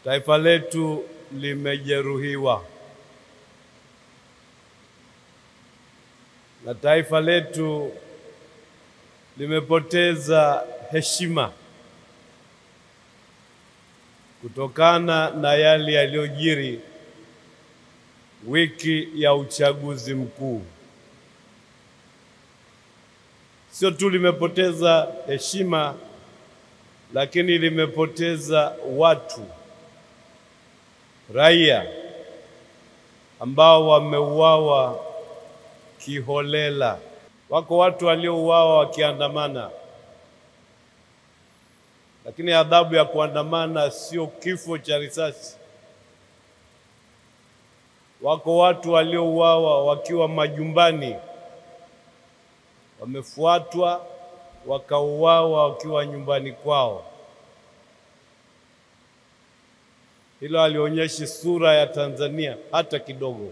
Taifa letu limejeruhiwa na taifa letu limepoteza heshima kutokana na yale yaliyojiri wiki ya uchaguzi mkuu. Sio tu limepoteza heshima, lakini limepoteza watu, raia ambao wameuawa kiholela. Wako watu waliouawa wakiandamana, lakini adhabu ya kuandamana sio kifo cha risasi. Wako watu waliouawa wakiwa majumbani, wamefuatwa wakauawa wakiwa nyumbani kwao. Hilo halionyeshi sura ya Tanzania hata kidogo.